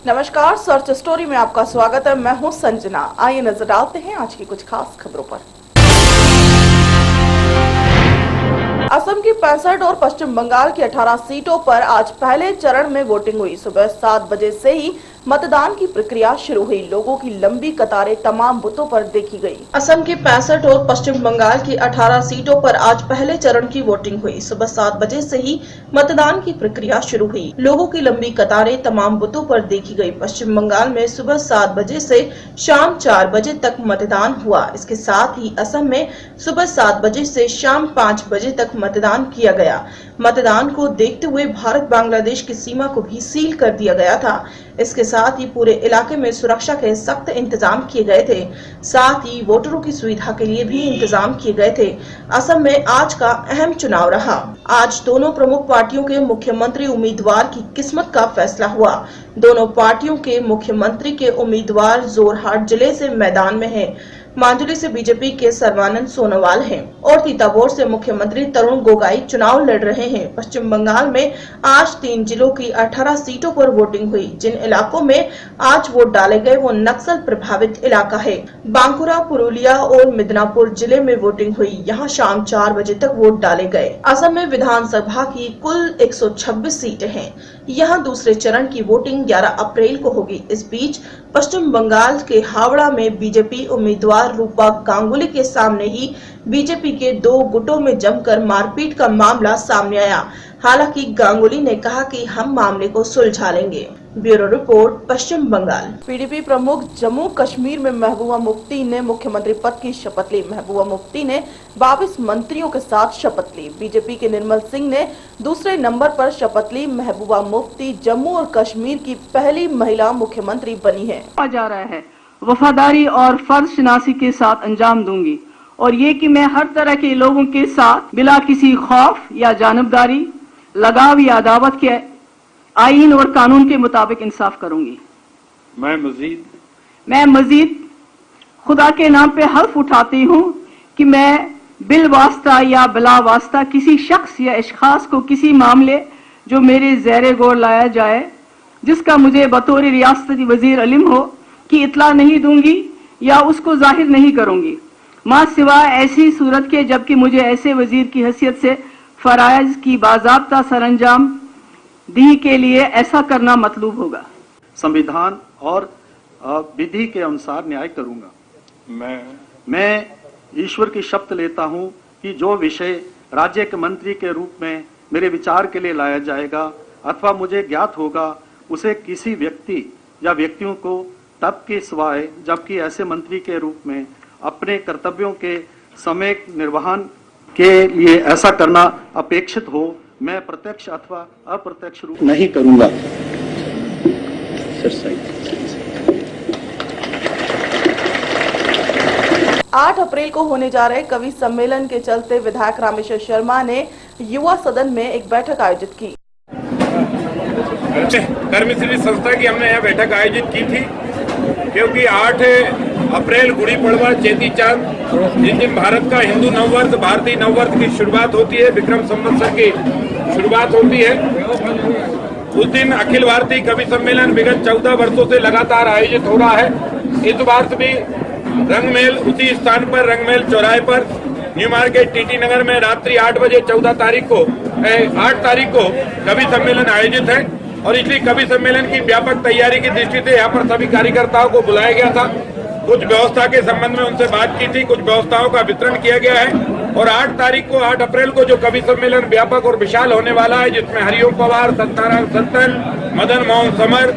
नमस्कार, search story में आपका स्वागत है। मैं हूं संजना। आइए नजर डालते हैं आज की कुछ खास खबरों पर। असम की 65 और पश्चिम बंगाल की 18 सीटों पर आज पहले चरण में वोटिंग हुई। सुबह 7 बजे से ही मतदान की प्रक्रिया शुरू हुई। लोगों की लंबी कतारें तमाम बूथों पर देखी गई। असम की 65 और पश्चिम बंगाल की 18 सीटों पर आज पहले चरण की वोटिंग हुई। सुबह 7 बजे से ही मतदान की प्रक्रिया शुरू हुई। लोगों की लंबी कतारें तमाम बूथों पर देखी गई। पश्चिम बंगाल में सुबह 7 बजे से शाम 4 बजे तक मतदान हुआ। इसके साथ ही असम में सुबह 7 बजे से शाम 5 बजे तक मतदान किया गया। मतदान को देखते हुए भारत बांग्लादेश की सीमा को भी सील कर दिया गया था। इसके साथ ही पूरे इलाके में सुरक्षा के सख्त इंतजाम किए गए थे। साथ ही वोटरों की सुविधा के लिए भी इंतजाम किए गए थे। असम में आज का अहम चुनाव रहा। आज दोनों प्रमुख पार्टियों के मुख्यमंत्री उम्मीदवार की किस्मत का फैसला हुआ। दोनों पार्टियों के मुख्यमंत्री के उम्मीदवार जोरहाट जिले से मैदान में हैं। मांजुली से बीजेपी के सर्बानंद सोनोवाल हैं और तीताबोर से मुख्यमंत्री तरुण गोगोई चुनाव लड़ रहे हैं। पश्चिम बंगाल में आज 3 जिलों की 18 सीटों पर वोटिंग हुई। जिन इलाकों में आज वोट डाले गए वो नक्सल प्रभावित इलाका है। बांकुरा, पुरुलिया और मिदनापुर जिले में वोटिंग हुई। यहाँ शाम 4 बजे तक वोट डाले गए। असम में विधानसभा की कुल 126 सीटें हैं। यहाँ दूसरे चरण की वोटिंग 11 अप्रैल को होगी। इस बीच पश्चिम बंगाल के हावड़ा में बीजेपी उम्मीदवार रूपा गांगुली के सामने ही बीजेपी के 2 गुटों में जमकर मारपीट का मामला सामने आया। हालांकि गांगुली ने कहा कि हम मामले को सुलझा लेंगे। ब्यूरो रिपोर्ट, पश्चिम बंगाल। पीडीपी प्रमुख जम्मू कश्मीर में महबूबा मुफ्ती ने मुख्यमंत्री पद की शपथ ली। महबूबा मुफ्ती ने 22 मंत्रियों के साथ शपथ ली। बीजेपी के निर्मल सिंह ने दूसरे नंबर पर शपथ ली। महबूबा मुफ्ती जम्मू और कश्मीर की पहली महिला मुख्यमंत्री बनी है। जा रहा है वफादारी और फर्ज शनासी के साथ अंजाम दूंगी और ये कि मैं हर तरह के लोगों के साथ बिला किसी खौफ या जानबदारी, लगाव या अदावत के आईन और कानून के मुताबिक इंसाफ करूंगी। मैं मजीद खुदा के नाम पे हल्फ उठाती हूँ कि मैं बिल वास्ता या बिला वास्ता किसी शख्स या इश्खास को किसी मामले जो मेरे ज़ेरे गौर लाया जाए जिसका मुझे बतौर रियासती वजीर इल्म हो कि इतला नहीं दूंगी या उसको जाहिर नहीं करूंगी, मां सिवाय ऐसी सूरत के जबकि मुझे ऐसे वजीर की हैसियत से फराइज की बाज़ाब्ता सरअंजाम दी के लिए ऐसा करना मतलूब होगा। संविधान और विधि के अनुसार न्याय करूंगा। मैं ईश्वर की शपथ लेता हूं कि जो विषय राज्य के मंत्री के रूप में मेरे विचार के लिए लाया जाएगा अथवा मुझे ज्ञात होगा उसे किसी व्यक्ति या व्यक्तियों को तब के सिवाय जबकि ऐसे मंत्री के रूप में अपने कर्तव्यों के समय निर्वहन के लिए ऐसा करना अपेक्षित हो मैं प्रत्यक्ष अथवा अप्रत्यक्ष रूप नहीं करूंगा। 8 अप्रैल को होने जा रहे कवि सम्मेलन के चलते विधायक रामेश्वर शर्मा ने युवा सदन में एक बैठक आयोजित की। कर्मश्री संस्था की हमने यह बैठक आयोजित की थी क्योंकि 8 अप्रैल गुड़ी पड़वा चेती चांद जिस दिन भारत का हिंदू नववर्ष भारतीय नववर्ष की शुरुआत होती है, विक्रम संवत्सर की शुरुआत होती है, उस दिन अखिल भारतीय कवि सम्मेलन विगत 14 वर्षों से लगातार आयोजित हो रहा है। इस वर्ष भी रंगमेल उसी स्थान पर रंगमेल चौराहे पर न्यू मार्केट टीटी नगर में रात्रि 8 बजे 8 तारीख को कवि सम्मेलन आयोजित है और इसलिए कवि सम्मेलन की व्यापक तैयारी की दृष्टि से यहाँ पर सभी कार्यकर्ताओं को बुलाया गया था। कुछ व्यवस्था के संबंध में उनसे बात की थी, कुछ व्यवस्थाओं का वितरण किया गया है और 8 अप्रैल को जो कवि सम्मेलन व्यापक और विशाल होने वाला है जिसमें हरिओम पवार, सत्ताराम सत्तन, मदन मोहन समर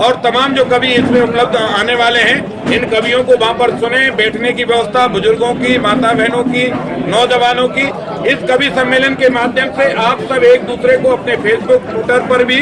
और तमाम जो कवि इसमें उपलब्ध आने वाले हैं, इन कवियों को वहां पर सुने, बैठने की व्यवस्था बुजुर्गों की, माता बहनों की, नौजवानों की। इस कवि सम्मेलन के माध्यम से आप सब एक दूसरे को अपने फेसबुक, ट्विटर पर भी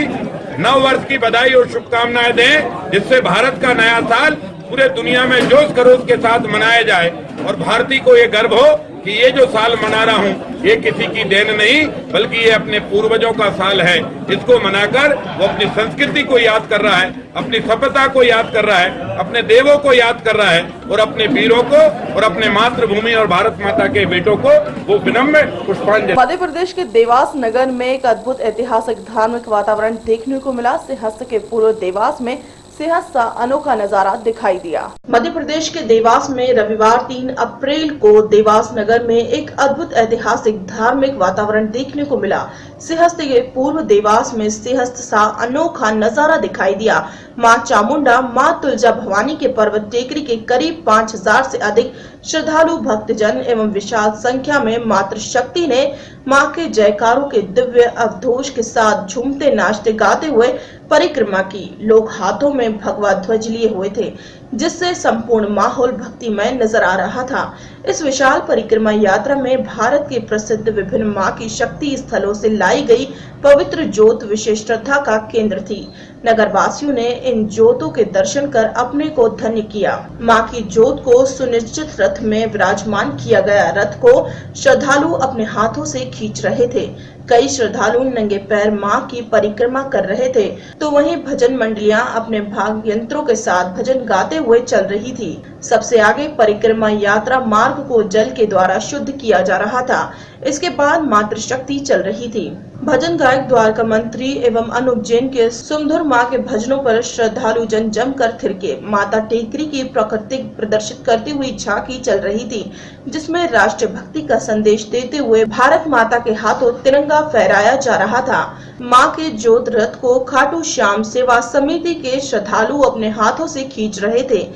नव वर्ष की बधाई और शुभकामनाएं दें, जिससे भारत का नया साल पूरे दुनिया में जोश खरोश के साथ मनाया जाए और भारतीय को ये गर्व हो कि ये जो साल मना रहा हूँ ये किसी की देन नहीं बल्कि ये अपने पूर्वजों का साल है। इसको मनाकर वो अपनी संस्कृति को याद कर रहा है, अपनी सभ्यता को याद कर रहा है, अपने देवों को याद कर रहा है और अपने वीरों को और अपने मातृभूमि और भारत माता के बेटों को वो विनम्र पुष्पांजलि। मध्य प्रदेश के देवास नगर में एक अद्भुत ऐतिहासिक धार्मिक वातावरण देखने को मिला। सिंहस्थ के पूर्व देवास में सिंहस्थ सा अनोखा नजारा दिखाई दिया। मध्य प्रदेश के देवास में रविवार 3 अप्रैल को देवास नगर में एक अद्भुत ऐतिहासिक धार्मिक वातावरण देखने को मिला। सिंहस्थ के पूर्व देवास में सिंहस्थ सा अनोखा नजारा दिखाई दिया। मां चामुंडा, मां तुलजा भवानी के पर्वत टेकरी के करीब 5000 से अधिक श्रद्धालु भक्तजन एवं विशाल संख्या में मातृशक्ति ने मां के जयकारों के दिव्य अवधोष के साथ झूमते नाचते गाते हुए परिक्रमा की। लोग हाथों में भगवा ध्वज लिए हुए थे, जिससे संपूर्ण माहौल भक्तिमय नजर आ रहा था। इस विशाल परिक्रमा यात्रा में भारत के प्रसिद्ध विभिन्न मां की शक्ति स्थलों से लाई गई पवित्र जोत विशेष श्रद्धा का केंद्र थी। नगरवासियों ने इन जोतों के दर्शन कर अपने को धन्य किया। मां की जोत को सुनिश्चित रथ में विराजमान किया गया। रथ को श्रद्धालु अपने हाथों से खींच रहे थे। कई श्रद्धालु नंगे पैर मां की परिक्रमा कर रहे थे, तो वहीं भजन मंडलियां अपने भाग यंत्रों के साथ भजन गाते हुए चल रही थी। सबसे आगे परिक्रमा यात्रा मार्ग को जल के द्वारा शुद्ध किया जा रहा था। इसके बाद मातृशक्ति चल रही थी। भजन गायक द्वारका मंत्री एवं अनूप जैन के सुमधुर मां के भजनों पर श्रद्धालु जन जमकर थिरके। माता टेकरी की प्रकृति प्रदर्शित करती हुई झांकी चल रही थी, जिसमें राष्ट्रीय भक्ति का संदेश देते हुए भारत माता के हाथों तिरंगा फहराया जा रहा था। मां के जोत रथ को खाटू श्याम सेवा समिति के श्रद्धालु अपने हाथों से खींच रहे थे।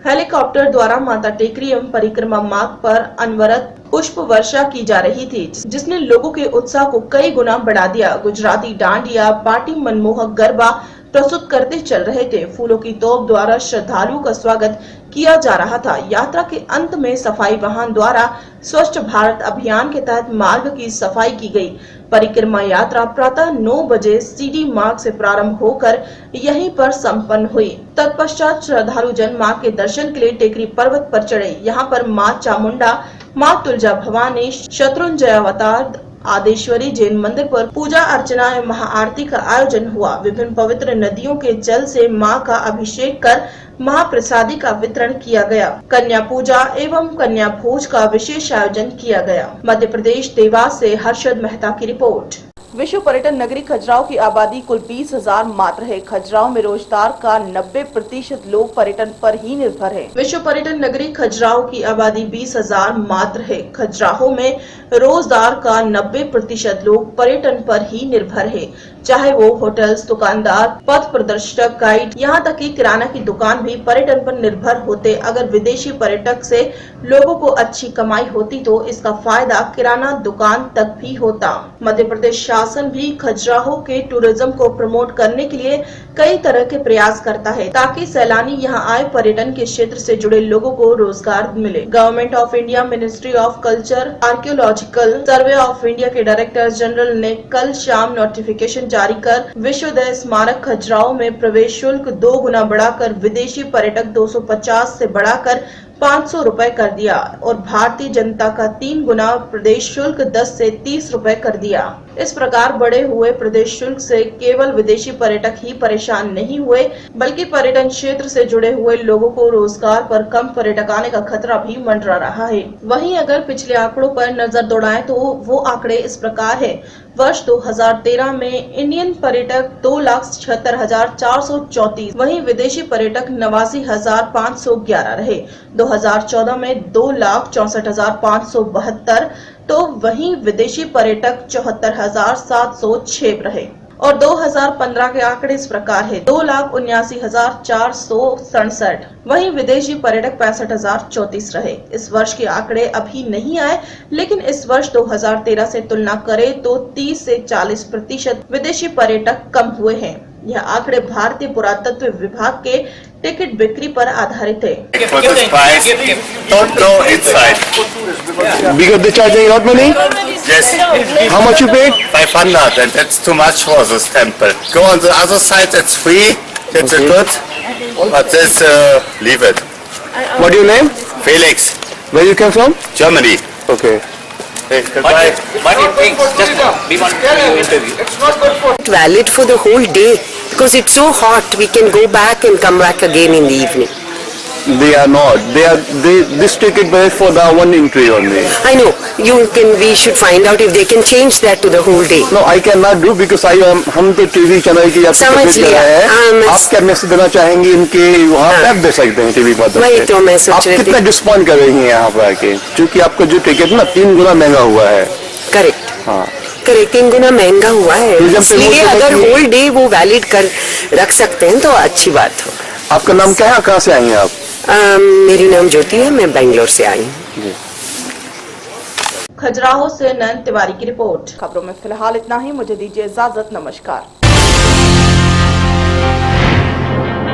हेलीकॉप्टर द्वारा माता टेकरी एवं परिक्रमा मार्ग पर अनवरत पुष्प वर्षा की जा रही थी, जिसने लोगों के उत्साह को कई गुना बढ़ा दिया। गुजराती डांडिया पार्टी मनमोहक गरबा प्रस्तुत करते चल रहे थे। फूलों की तोप द्वारा श्रद्धालुओं का स्वागत किया जा रहा था। यात्रा के अंत में सफाई वाहन द्वारा स्वच्छ भारत अभियान के तहत मार्ग की सफाई की गई। परिक्रमा यात्रा प्रातः 9 बजे सीडी मार्ग से प्रारंभ होकर यहीं पर संपन्न हुई। तत्पश्चात श्रद्धालु जन मां के दर्शन के लिए टेकरी पर्वत पर चढ़े। यहाँ पर मां चामुंडा, मां तुलजा भवानी, शत्रुंजय अवतार, आदेश्वरी जैन मंदिर पर पूजा अर्चना एवं महाआरती का आयोजन हुआ। विभिन्न पवित्र नदियों के जल से मां का अभिषेक कर महाप्रसादी का वितरण किया गया। कन्या पूजा एवं कन्या भोज का विशेष आयोजन किया गया। मध्य प्रदेश देवास से हर्षद मेहता की रिपोर्ट। विश्व पर्यटन नगरी खजुराहो की आबादी कुल 20,000 मात्र है। खजुराहो में रोजगार का 90% लोग पर्यटन पर ही निर्भर है। विश्व पर्यटन नगरी खजुराहो की आबादी 20,000 मात्र है। खजुराहो में रोजगार का 90% लोग पर्यटन पर ही निर्भर है, चाहे वो होटल्स, दुकानदार, पथ प्रदर्शक, गाइड, यहाँ तक कि किराना की दुकान भी पर्यटन पर निर्भर होते। अगर विदेशी पर्यटक से लोगों को अच्छी कमाई होती तो इसका फायदा किराना दुकान तक भी होता। मध्य प्रदेश शासन भी खजुराहो के टूरिज्म को प्रमोट करने के लिए कई तरह के प्रयास करता है, ताकि सैलानी यहाँ आए पर्यटन के क्षेत्र से जुड़े लोगों को रोजगार मिले। Government of India ministry of culture archaeological survey of India के डायरेक्टर जनरल ने कल शाम नोटिफिकेशन जारी कर विश्वोदय स्मारक खजुराहो में प्रवेश शुल्क 2 गुना बढ़ाकर विदेशी पर्यटक 250 से बढ़ाकर 500 रुपए कर दिया और भारतीय जनता का 3 गुना प्रदेश शुल्क 10 से 30 रुपए कर दिया। इस प्रकार बढ़े हुए प्रदेश शुल्क से केवल विदेशी पर्यटक ही परेशान नहीं हुए, बल्कि पर्यटन क्षेत्र से जुड़े हुए लोगों को रोजगार पर कम पर्यटक आने का खतरा भी मंडरा रहा है। वहीं अगर पिछले आंकड़ों पर नजर दौड़ाएं तो वो आंकड़े इस प्रकार है। वर्ष 2013 में इंडियन पर्यटक 2,76,434, वहीं विदेशी पर्यटक 89,511 रहे। 2014 में 2,64,572, तो वहीं विदेशी पर्यटक 74,706 रहे। और 2015 के आंकड़े इस प्रकार है। 2,79,467, वहीं विदेशी पर्यटक 65,034 रहे। इस वर्ष के आंकड़े अभी नहीं आए, लेकिन इस वर्ष 2013 से तुलना करें तो 30 से 40% विदेशी पर्यटक कम हुए हैं। यह आंकड़े भारतीय पुरातत्व विभाग के टिकट बिक्री पर आधारित है। Don't go inside. Because they charging a lot money? Yes. How much you paid? 500, and that's too much for this temple. Go on the other side, it's free. It's good. But this, leave it. What your name? Felix, Where you came from? Germany. Okay. Goodbye. What do you think? Just we want to interview. Valid for the whole day because it's so hot. We can go back and come back again in the evening. They are not. This ticket valid for the one entry only. I know. We should find out if they can change that to the whole day. No, I cannot do because हम तो TV channel की आपकी समझ तकलीफ लिया। कर रहे हैं। मैं- आप क्या मैसेज देना चाहेंगे इनके वहाँ पे आप दे सकते हैं टीवी पर। वही तो मैं सोच आप रही थी। कितना डिस्काउंट कर रही हैं यहाँ पर आके, क्योंकि आपका जो टिकट ना 3 गुना महंगा हुआ है। करेक्ट। हाँ, करेक्ट, 3 गुना महंगा हुआ है। तो जब इसलिए पेमेंट अगर होती है- होल डे वो वैलिड कर रख सकते हैं तो अच्छी बात हो। आपका नाम क्या है, कहाँ से आई हैं आप? मेरी नाम ज्योति है, मैं बेंगलोर से आई हूँ। खजुराहो से नयन तिवारी की रिपोर्ट। खबरों में फिलहाल इतना ही, मुझे दीजिए इजाजत, नमस्कार।